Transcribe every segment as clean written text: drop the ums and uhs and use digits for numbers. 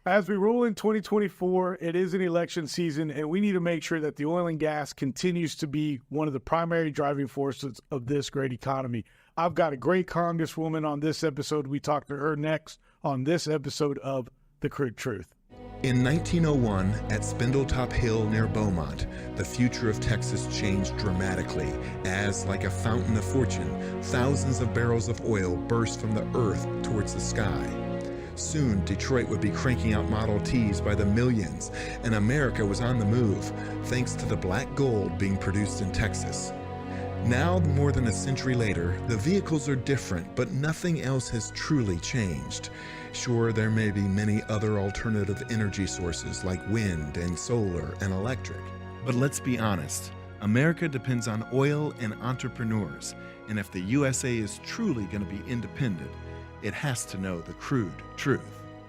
As we roll in 2024, it is an election season, and we need to make sure that the oil and gas continues to be one of the primary driving forces of this great economy. I've got a great Congresswoman on this episode. We talk to her next on this episode of The Crude Truth. In 1901, at Spindletop Hill near Beaumont, the future of Texas changed dramatically as, like a fountain of fortune, thousands of barrels of oil burst from the earth towards the sky. Soon, Detroit would be cranking out Model Ts by the millions, and America was on the move, thanks to the black gold being produced in Texas. Now, more than a century later, the vehicles are different, but nothing else has truly changed. Sure, there may be many other alternative energy sources like wind and solar and electric. But let's be honest, America depends on oil and entrepreneurs, and if the USA is truly going to be independent, it has to know the crude truth.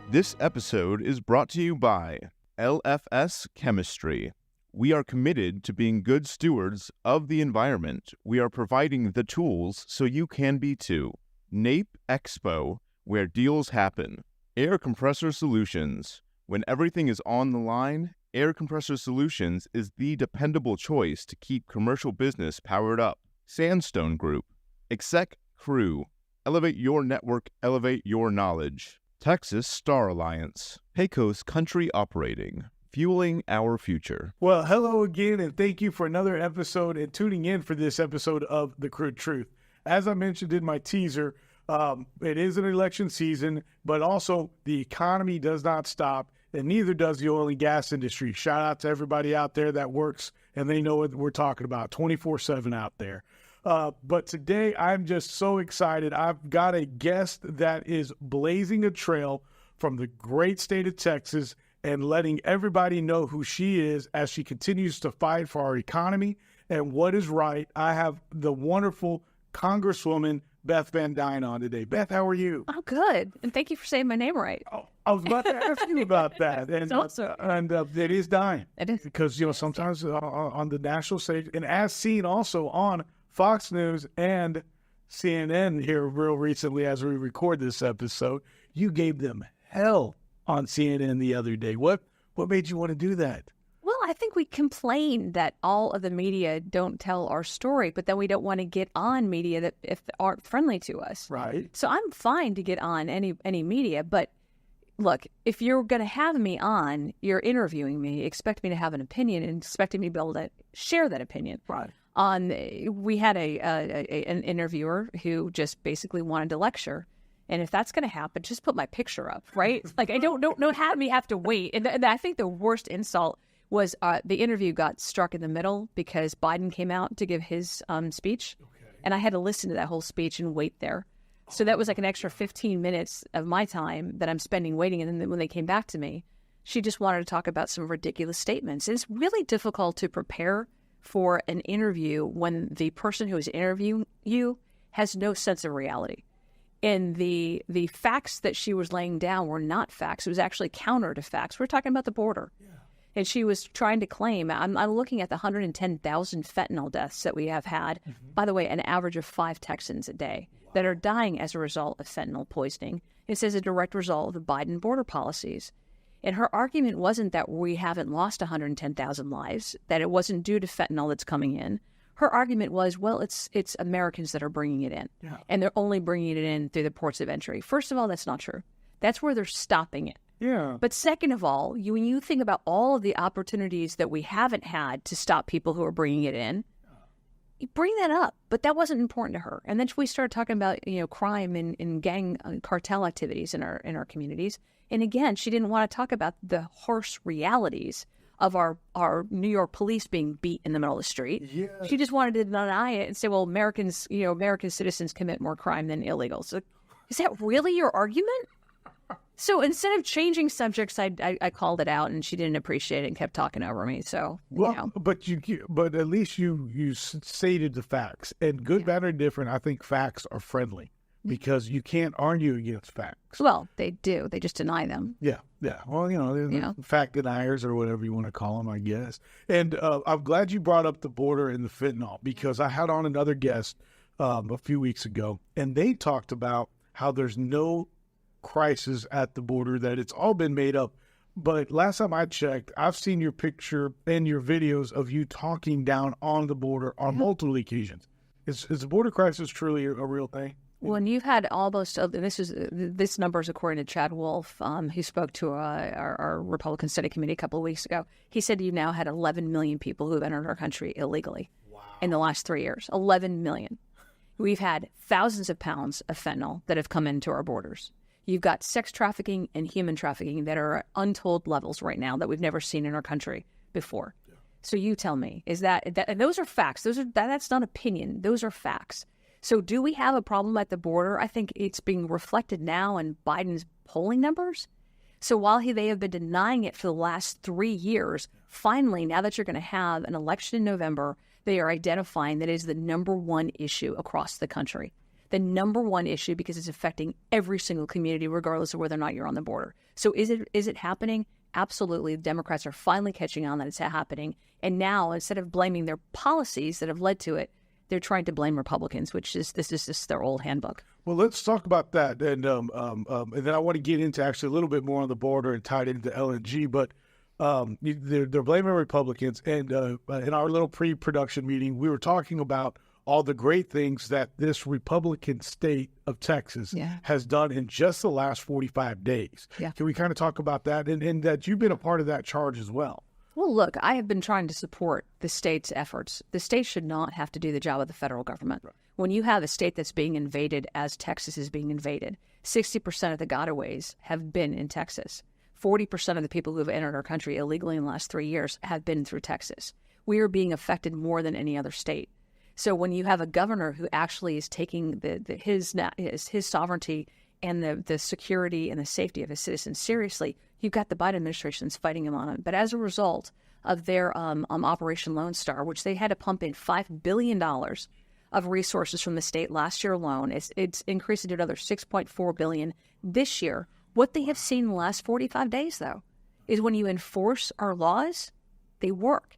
This episode is brought to you by LFS Chemistry. We are committed to being good stewards of the environment. We are providing the tools so you can be too. NAPE Expo, where deals happen. Air Compressor Solutions. When everything is on the line, Air Compressor Solutions is the dependable choice to keep commercial business powered up. Sandstone Group. Exec Crew. Elevate your network, elevate your knowledge. Texas Star Alliance. Pecos Country Operating. Fueling our future. Well, hello again, and thank you for another episode and tuning in for this episode of The Crude Truth. As I mentioned in my teaser, it is an election season, but also the economy does not stop, and neither does the oil and gas industry. Shout out to everybody out there that works, and they know what we're talking about, 24/7 out there. But today, I'm just so excited. I've got a guest that is blazing a trail from the great state of Texas and letting everybody know who she is as she continues to fight for our economy and what is right. I have the wonderful Congresswoman Beth Van Duyne on today. Beth, how are you? Oh, good. And thank you for saying my name right. Oh, I was about to ask you about that. And, it is Duyne. It is. Because, sometimes on the national stage, and as seen also on Fox News and CNN here real recently as we record this episode, you gave them hell on CNN the other day. What made you want to do that? Well, I think we complain that all of the media don't tell our story, but then we don't want to get on media that if aren't friendly to us. Right. So I'm fine to get on any media, but look, if you're going to have me on, you're interviewing me, expect me to have an opinion and expecting me to be able to share that opinion. Right. We had an interviewer who just basically wanted to lecture. And if that's going to happen, just put my picture up, right? Like, I don't have me have to wait. And I think the worst insult was the interview got struck in the middle because Biden came out to give his speech. Okay. And I had to listen to that whole speech and wait there. So that was like an extra 15 minutes of my time that I'm spending waiting. And then when they came back to me, she just wanted to talk about some ridiculous statements. And it's really difficult to prepare for an interview when the person who is interviewing you has no sense of reality. And the facts that she was laying down were not facts. It was actually counter to facts. We're talking about the border. Yeah. And she was trying to claim, I'm looking at the 110,000 fentanyl deaths that we have had. Mm-hmm. By the way, an average of 5 Texans a day that are dying as a result of fentanyl poisoning. It's as a direct result of the Biden border policies. And her argument wasn't that we haven't lost 110,000 lives, that it wasn't due to fentanyl that's coming in. Her argument was, well, it's Americans that are bringing it in, yeah. And they're only bringing it in through the ports of entry. First of all, that's not true. That's where they're stopping it. Yeah. But second of all, when you think about all of the opportunities that we haven't had to stop people who are bringing it in, you bring that up. But that wasn't important to her. And then we started talking about crime and gang cartel activities in our communities. And again, she didn't want to talk about the harsh realities of our New York police being beat in the middle of the street. Yeah. She just wanted to deny it and say, well, American citizens commit more crime than illegals. So, is that really your argument? So instead of changing subjects, I called it out, and she didn't appreciate it and kept talking over me. So, but at least you stated the facts, and good, bad, or different. I think facts are friendly. Because you can't argue against facts. Well, they do. They just deny them. Yeah. Well, they're fact deniers or whatever you want to call them, I guess. And I'm glad you brought up the border and the fentanyl, because I had on another guest a few weeks ago, and they talked about how there's no crisis at the border, that it's all been made up But last time I checked, I've seen your picture and your videos of you talking down on the border on multiple occasions. Is the border crisis truly a real thing? When you've had almost, this number is according to Chad Wolf, who spoke to our Republican Senate Committee a couple of weeks ago. He said you now had 11 million people who have entered our country illegally in the last 3 years. 11 million. We've had thousands of pounds of fentanyl that have come into our borders. You've got sex trafficking and human trafficking that are at untold levels right now that we've never seen in our country before. Yeah. So you tell me, is that and those are facts. That's not opinion. Those are facts. So do we have a problem at the border? I think it's being reflected now in Biden's polling numbers. So while they have been denying it for the last 3 years, finally, now that you're going to have an election in November, they are identifying that it is the number one issue across the country. The number one issue because it's affecting every single community, regardless of whether or not you're on the border. So is it happening? Absolutely. The Democrats are finally catching on that it's happening. And now, instead of blaming their policies that have led to it, they're trying to blame Republicans, this is just their old handbook. Well, let's talk about that, and then I want to get into actually a little bit more on the border and tied into LNG. But they're blaming Republicans, and in our little pre-production meeting, we were talking about all the great things that this Republican state of Texas has done in just the last 45 days. Yeah. Can we kind of talk about that, and that you've been a part of that charge as well? Well, look, I have been trying to support the state's efforts. The state should not have to do the job of the federal government. Right. When you have a state that's being invaded as Texas is being invaded, 60% of the gotaways have been in Texas. 40% of the people who have entered our country illegally in the last 3 years have been through Texas. We are being affected more than any other state. So when you have a governor who actually is taking his sovereignty and the security and the safety of his citizens seriously, you've got the Biden administration that's fighting him on it. But as a result of their Operation Lone Star, which they had to pump in $5 billion of resources from the state last year alone, it's increased to another $6.4 billion this year. What they have seen in the last 45 days, though, is when you enforce our laws, they work.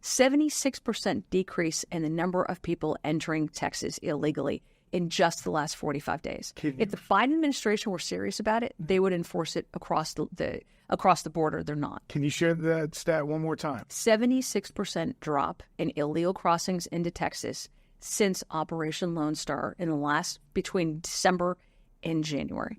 76% decrease in the number of people entering Texas illegally in just the last 45 days. If the Biden administration were serious about it, they would enforce it across the border. They're not. Can you share that stat one more time? 76% drop in illegal crossings into Texas since Operation Lone Star in the last between December and January.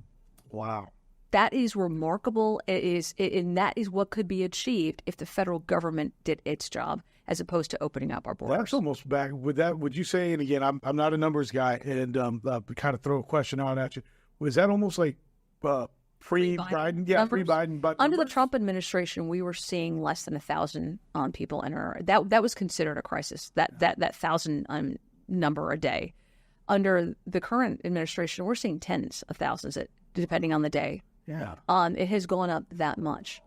Wow. That is remarkable. And that is what could be achieved if the federal government did its job, as opposed to opening up our borders. That's almost back with that. Would you say? And again, I'm not a numbers guy, and kind of throw a question out at you. Was that almost like pre-Biden? Yeah, pre-Biden. But under the Trump administration, we were seeing less than 1,000 people enter. That was considered a crisis. That 1,000 number a day. Under the current administration, we're seeing tens of thousands, depending on the day. Yeah. It has gone up that much.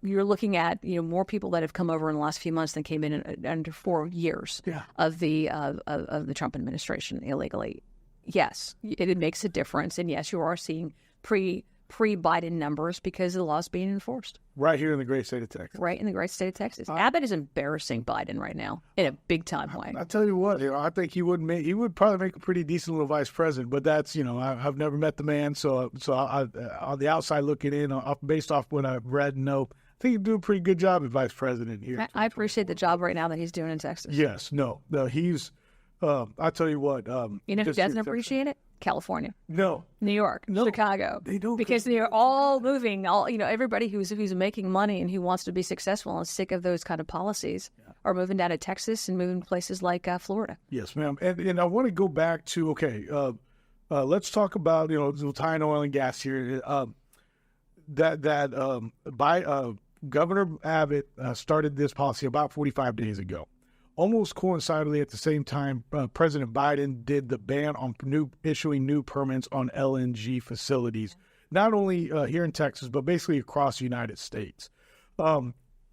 You're looking at more people that have come over in the last few months than came in under 4 years of the Trump administration illegally. Yes, it makes a difference, and yes, you are seeing pre-Biden numbers because the law is being enforced. Right here in the great state of Texas. Right in the great state of Texas. Abbott is embarrassing Biden right now in a big time way. I tell you what, I think he would probably make a pretty decent little vice president. But that's I've never met the man, so I, on the outside looking in, based off what I've read and know, I think he'd do a pretty good job as vice president here. I appreciate the job right now that he's doing in Texas. Yes, no, he's. I tell you what. Who doesn't appreciate it? California. No. New York. No. Chicago. They don't. Because they're all moving. Everybody who's making money and who wants to be successful and sick of those kind of policies are moving down to Texas and moving to places like Florida. Yes, ma'am. And I want to go back to let's talk about tying oil and gas here. Governor Abbott started this policy about 45 days ago. Almost coincidentally at the same time, President Biden did the ban on issuing new permits on LNG facilities, not only here in Texas, but basically across the United States.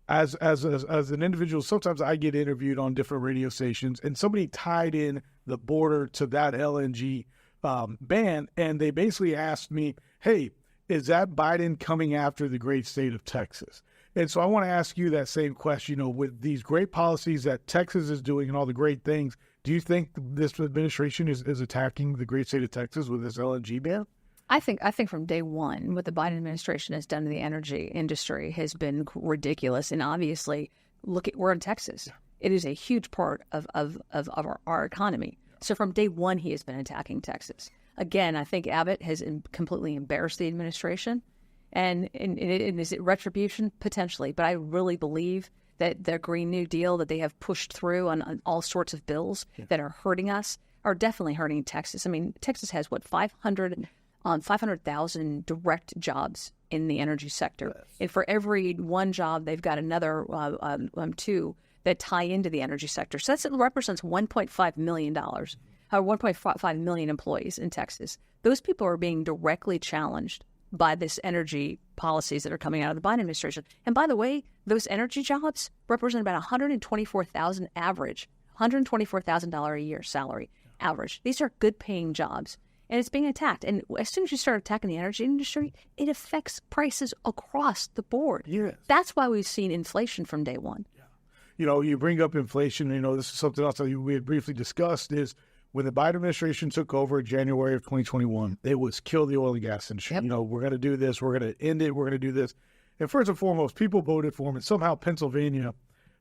As an individual, sometimes I get interviewed on different radio stations, and somebody tied in the border to that LNG ban, and they basically asked me, hey, is that Biden coming after the great state of Texas? And so I want to ask you that same question, with these great policies that Texas is doing and all the great things, do you think this administration is attacking the great state of Texas with this LNG ban? I think from day one, what the Biden administration has done to the energy industry has been ridiculous. And obviously, we're in Texas. Yeah. It is a huge part of our economy. Yeah. So from day one, he has been attacking Texas. Again, I think Abbott has completely embarrassed the administration. And is it retribution? Potentially. But I really believe that the Green New Deal that they have pushed through on all sorts of bills that are hurting us are definitely hurting Texas. I mean, Texas has, 500,000 direct jobs in the energy sector. Yes. And for every one job, they've got another two that tie into the energy sector. So that represents $1.5 million, 1.5 million employees in Texas. Those people are being directly challenged by this energy policies that are coming out of the Biden administration. And by the way, those energy jobs represent about $124,000 average, $124,000 a year salary average. These are good paying jobs. And it's being attacked. And as soon as you start attacking the energy industry, it affects prices across the board. Yes. That's why we've seen inflation from day one. Yeah. You bring up inflation. This is something else that we had briefly discussed is when the Biden administration took over in January of 2021, it was kill the oil and gas industry. Yep. We're going to do this. We're going to end it. We're going to do this. And first and foremost, people voted for him. And somehow Pennsylvania,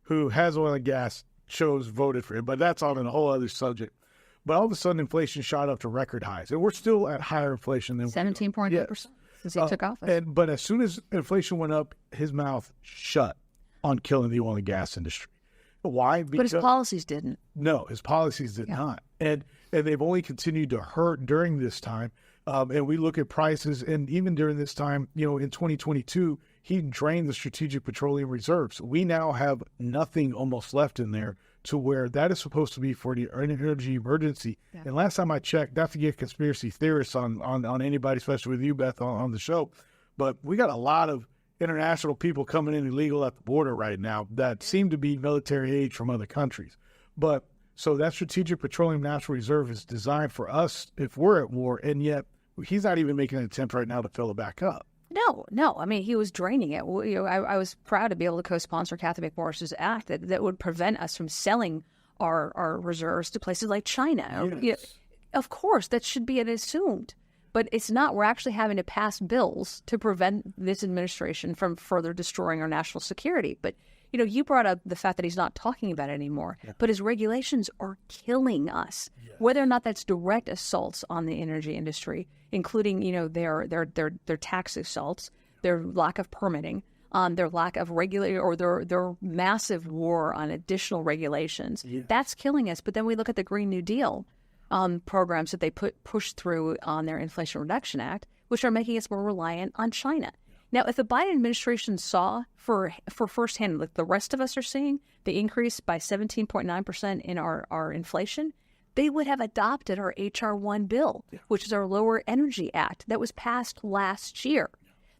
who has oil and gas, voted for him. But that's on a whole other subject. But all of a sudden, inflation shot up to record highs. And we're still at higher inflation than 17.8% since he took office. But as soon as inflation went up, his mouth shut on killing the oil and gas industry. Why? Because, but his policies didn't. No, his policies did not. And they've only continued to hurt during this time. And we look at prices, and even during this time, in 2022, he drained the Strategic Petroleum Reserves. We now have nothing almost left in there to where that is supposed to be for the energy emergency. Yeah. And last time I checked, not to get conspiracy theorists on anybody, especially with you, Beth, on the show, but we got a lot of international people coming in illegal at the border right now that seem to be military age from other countries. But so that Strategic Petroleum Natural Reserve is designed for us if we're at war, and yet he's not even making an attempt right now to fill it back up. No. I mean, he was draining it. I was proud to be able to co-sponsor Kathy McMorris's act that would prevent us from selling our reserves to places like China. Yes. Of course, that should be assumed. But it's not. We're actually having to pass bills to prevent this administration from further destroying our national security. But, you brought up the fact that he's not talking about it anymore. Yeah. But his regulations are killing us, whether or not that's direct assaults on the energy industry, including, their tax assaults, their lack of permitting, their lack of or their massive war on additional regulations. Yes. That's killing us. But then we look at the Green New Deal programs that they pushed through on their Inflation Reduction Act, which are making us more reliant on China. Now, if the Biden administration saw for firsthand, like the rest of us are seeing, the increase by 17.9% in our inflation, they would have adopted our H.R. 1 bill, which is our Lower Energy Act that was passed last year,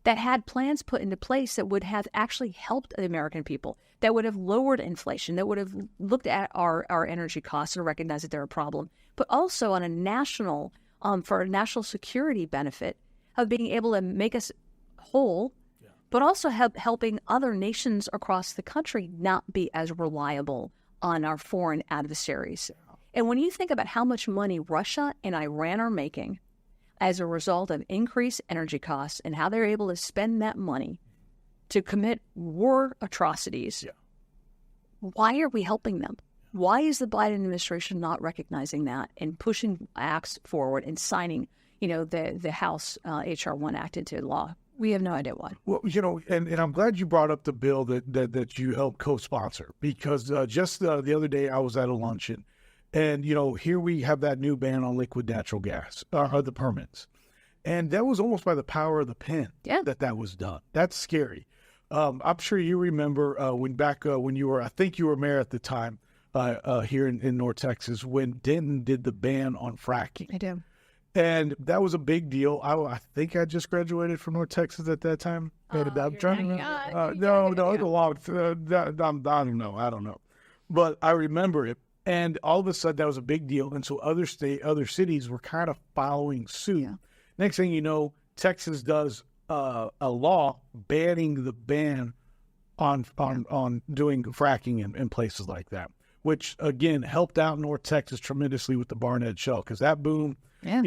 that had plans put into place that would have actually helped the American people, that would have lowered inflation, that would have looked at our energy costs and recognized that they're a problem, but also on a national, for a national security benefit of being able to make us whole, but also helping other nations across the country not be as reliable on our foreign adversaries. And when you think about how much money Russia and Iran are making as a result of increased energy costs and how they're able to spend that money to commit war atrocities, why are we helping them? Why is the Biden administration not recognizing that and pushing acts forward and signing, the House H.R. 1 Act into law? We have no idea why. Well, and I'm glad you brought up the bill that you helped co-sponsor, because just the other day I was at a luncheon, and, here we have that new ban on liquid natural gas, or the permits. And that was almost by the power of the pen that was done. That's scary. I'm sure you remember when you were, I think you were mayor at the time here in North Texas, when Denton did the ban on fracking. I do. And that was a big deal. I think I just graduated from North Texas at that time. I'm trying to no, it's a long. I don't know, but I remember it. And all of a sudden, that was a big deal. And so other cities were kind of following suit. Yeah. Next thing you know, Texas does a law banning the ban on doing fracking in places like that, which again helped out North Texas tremendously with the Barnett Shale, because that boom. Yeah.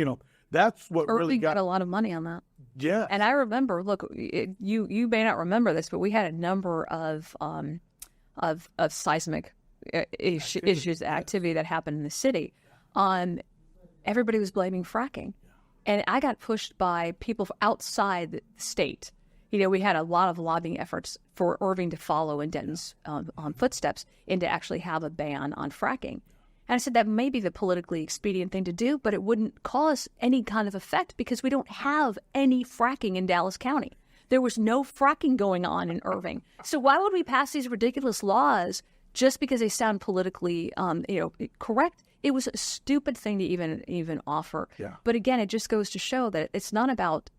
That's what really Irving got got a lot of money on that. Yeah. And I remember, look, you may not remember this, but we had a number of seismic issues, activity that happened in the city. Everybody was blaming fracking. And I got pushed by people outside the state. We had a lot of lobbying efforts for Irving to follow in Denton's footsteps and to actually have a ban on fracking. And I said that may be the politically expedient thing to do, but it wouldn't cause any kind of effect because we don't have any fracking in Dallas County. There was no fracking going on in Irving. So why would we pass these ridiculous laws just because they sound politically correct? It was a stupid thing to even offer. Yeah. But again, it just goes to show that it's not about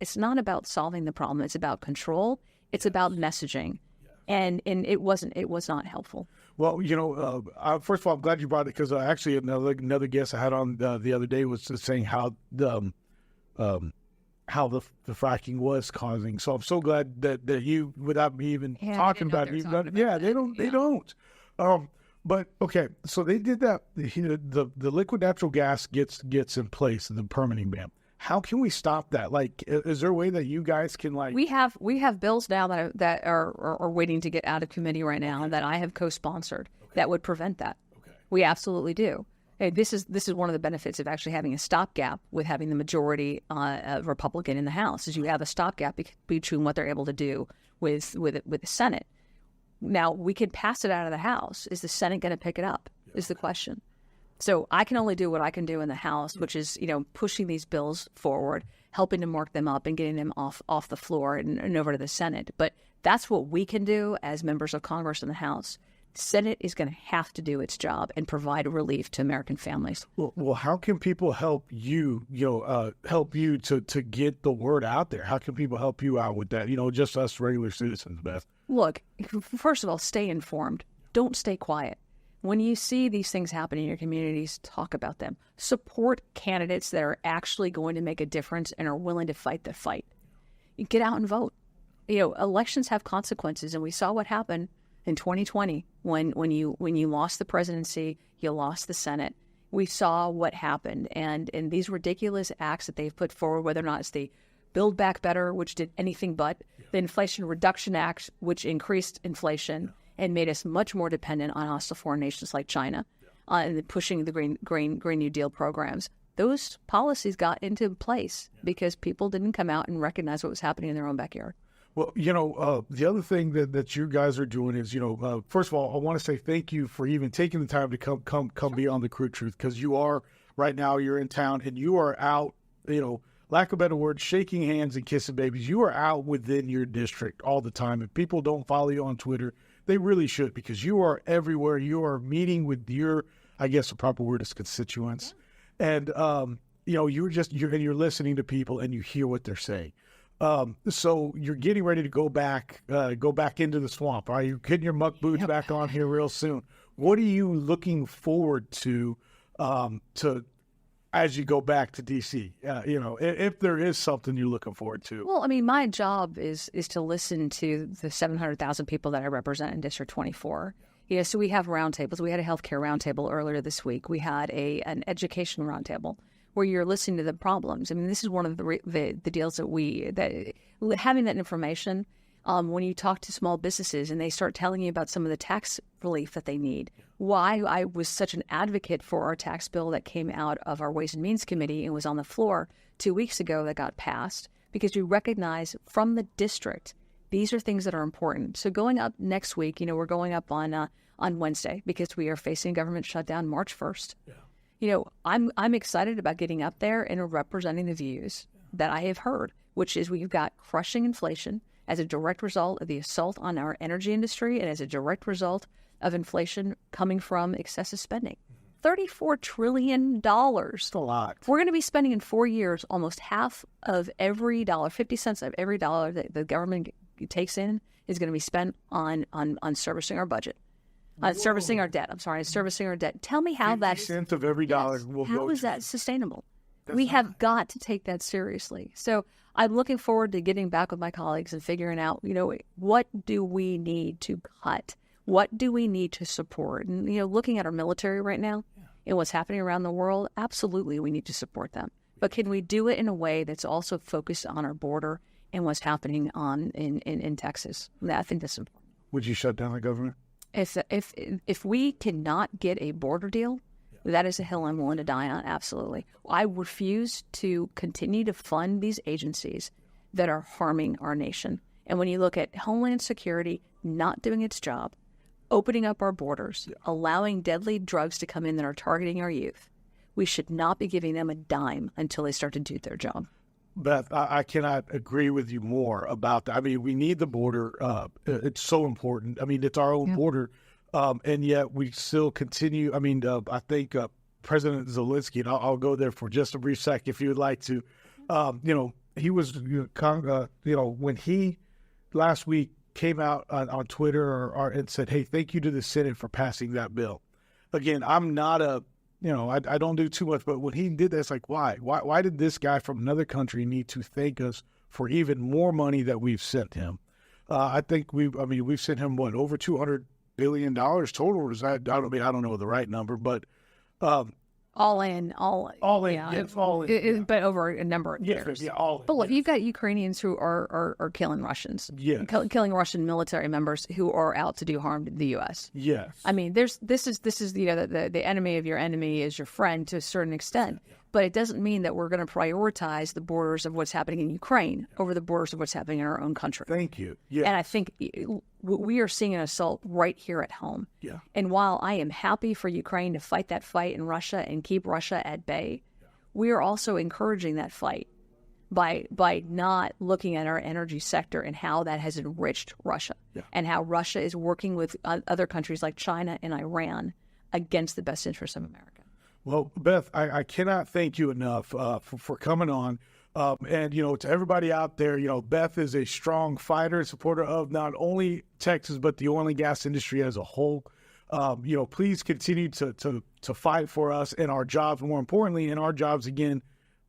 solving the problem. It's about control. It's about messaging. And it was not helpful. Well, first of all, I'm glad you brought it because actually another guest I had on the other day was just saying how the fracking was causing. So I'm so glad that you, without me even talking about it, they don't. But okay, so they did that. The liquid natural gas gets in place in the permitting ban. How can we stop that? Like, is there a way that you guys can We have bills now that are waiting to get out of committee right now that I have co-sponsored that would prevent that. Okay. We absolutely do. And this is one of the benefits of actually having a stopgap with having the majority Republican in the House is you have a stopgap between what they're able to do with the Senate. Now we can pass it out of the House. Is the Senate going to pick it up? Is the question. So I can only do what I can do in the House, which is, pushing these bills forward, helping to mark them up and getting them off the floor and over to the Senate. But that's what we can do as members of Congress in the House. The Senate is going to have to do its job and provide relief to American families. Well, how can people help you, to get the word out there? How can people help you out with that? Just us regular citizens, Beth. Look, first of all, stay informed. Don't stay quiet. When you see these things happen in your communities, talk about them. Support candidates that are actually going to make a difference and are willing to fight the fight. Get out and vote. Elections have consequences, and we saw what happened in 2020 when you lost the presidency, you lost the Senate. We saw what happened, and these ridiculous acts that they've put forward, whether or not it's the Build Back Better, which did anything but, the Inflation Reduction Act, which increased inflation and made us much more dependent on hostile foreign nations like China, and pushing the Green New Deal programs. Those policies got into place because people didn't come out and recognize what was happening in their own backyard. Well, the other thing that you guys are doing is, first of all, I want to say thank you for even taking the time to come be on the Crude Truth, because you are right now, you're in town and you are out, lack of a better word, shaking hands and kissing babies. You are out within your district all the time. If people don't follow you on Twitter, they really should, because you are everywhere. You are meeting with your, I guess the proper word is constituents. And, you're listening to people and you hear what they're saying. So you're getting ready to go back into the swamp. Are you getting your muck boots back on here real soon? What are you looking forward to as you go back to D.C.? If there is something you're looking forward to. Well, I mean, my job is to listen to the 700,000 people that I represent in District 24. So we have roundtables. We had a healthcare roundtable earlier this week. We had an education roundtable where you're listening to the problems. I mean, this is one of the deals that having that information. When you talk to small businesses and they start telling you about some of the tax relief that they need, why I was such an advocate for our tax bill that came out of our Ways and Means Committee and was on the floor 2 weeks ago that got passed, because we recognize from the district, these are things that are important. So going up next week, we're going up on Wednesday because we are facing government shutdown March 1st. Yeah. I'm excited about getting up there and representing the views that I have heard, which is we've got crushing inflation as a direct result of the assault on our energy industry and as a direct result of inflation coming from excessive spending. $34 trillion. That's a lot. We're going to be spending in 4 years almost half of every dollar, 50 cents of every dollar that the government takes in is going to be spent on servicing our budget. Servicing our debt. Servicing our debt. Tell me how that's 50 cents of every dollar will go. How is that sustainable? We have got to take that seriously. So I'm looking forward to getting back with my colleagues and figuring out, what do we need to cut? What do we need to support? And, looking at our military right now and what's happening around the world, absolutely we need to support them. But can we do it in a way that's also focused on our border and what's happening in Texas? I think that's important. Would you shut down the government? If we cannot get a border deal, that is a hill I'm willing to die on, absolutely. I refuse to continue to fund these agencies that are harming our nation. And when you look at Homeland Security not doing its job, opening up our borders, allowing deadly drugs to come in that are targeting our youth, we should not be giving them a dime until they start to do their job. Beth, I cannot agree with you more about that. I mean, we need the border. It's so important. I mean, it's our own border. And yet we still continue. I mean, I think President Zelensky, and I'll go there for just a brief sec if you would like to, he was, when he last week came out on Twitter and said, hey, thank you to the Senate for passing that bill. Again, I'm not I don't do too much, but when he did that, it's like, why? Why did this guy from another country need to thank us for even more money that we've sent him? I think we've sent him over $200 billion total. I don't know the right number, but all in. Yeah, yes, all in. But over a number of years. Yeah, all in. But look, you've got Ukrainians who are killing Russians. Yes. Killing Russian military members who are out to do harm to the U.S. Yes. I mean, this is the enemy of your enemy is your friend to a certain extent. Yeah. But it doesn't mean that we're going to prioritize the borders of what's happening in Ukraine over the borders of what's happening in our own country. Thank you. Yeah. And I think we are seeing an assault right here at home. Yeah. And while I am happy for Ukraine to fight that fight in Russia and keep Russia at bay, we are also encouraging that fight by not looking at our energy sector and how that has enriched Russia and how Russia is working with other countries like China and Iran against the best interests of America. Well, Beth, I cannot thank you enough for coming on. And, to everybody out there, Beth is a strong fighter and supporter of not only Texas, but the oil and gas industry as a whole. Please continue to fight for us and our jobs. More importantly, and our jobs, again,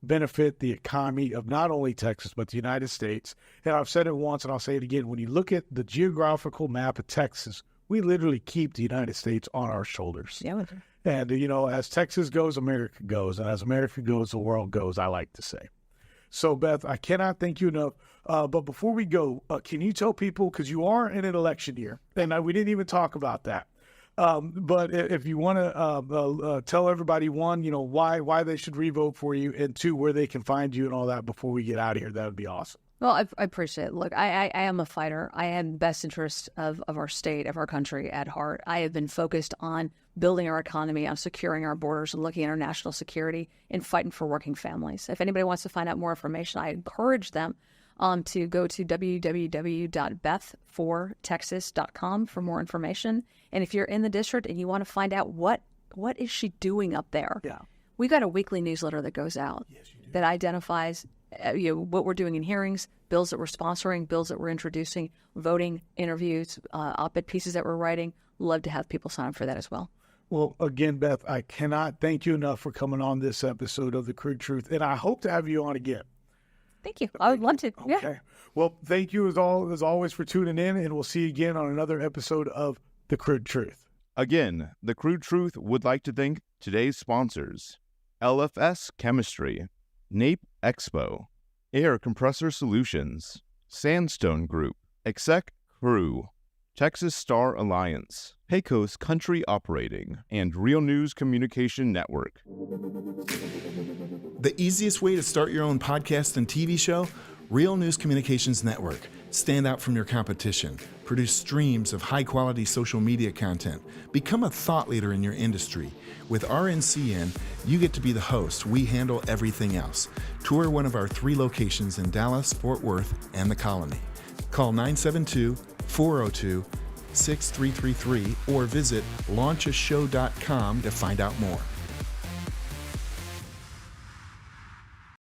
benefit the economy of not only Texas, but the United States. And I've said it once and I'll say it again. When you look at the geographical map of Texas, we literally keep the United States on our shoulders. Yeah. And, as Texas goes, America goes. And as America goes, the world goes, I like to say. So, Beth, I cannot thank you enough. But before we go, can you tell people, because you are in an election year, and we didn't even talk about that. But if you want to tell everybody, one, why they should revote for you, and two, where they can find you and all that before we get out of here, that would be awesome. Well, I appreciate it. Look, I am a fighter. I am the best interest of our state, of our country at heart. I have been focused on building our economy, on securing our borders, and looking at our national security and fighting for working families. If anybody wants to find out more information, I encourage them to go to www.beth4texas.com for more information. And if you're in the district and you want to find out what is she doing up there, we got a weekly newsletter that goes out that identifies what we're doing in hearings, bills that we're sponsoring, bills that we're introducing, voting, interviews, op-ed pieces that we're writing. Love to have people sign up for that as well. Well, again, Beth, I cannot thank you enough for coming on this episode of The Crude Truth, and I hope to have you on again. Thank you. I would love to. Okay. Yeah. Well, thank you as always for tuning in, and we'll see you again on another episode of The Crude Truth. Again, The Crude Truth would like to thank today's sponsors: LFS Chemistry, NAPE Expo, Air Compressor Solutions, Sandstone Group, Exec Crew, Texas Star Alliance, Pecos Country Operating, and Real News Communication Network. The easiest way to start your own podcast and TV show? Real News Communications Network. Stand out from your competition. Produce streams of high-quality social media content. Become a thought leader in your industry. With RNCN, you get to be the host. We handle everything else. Tour one of our 3 locations in Dallas, Fort Worth, and the Colony. Call 972-402-6333 or visit launchashow.com to find out more.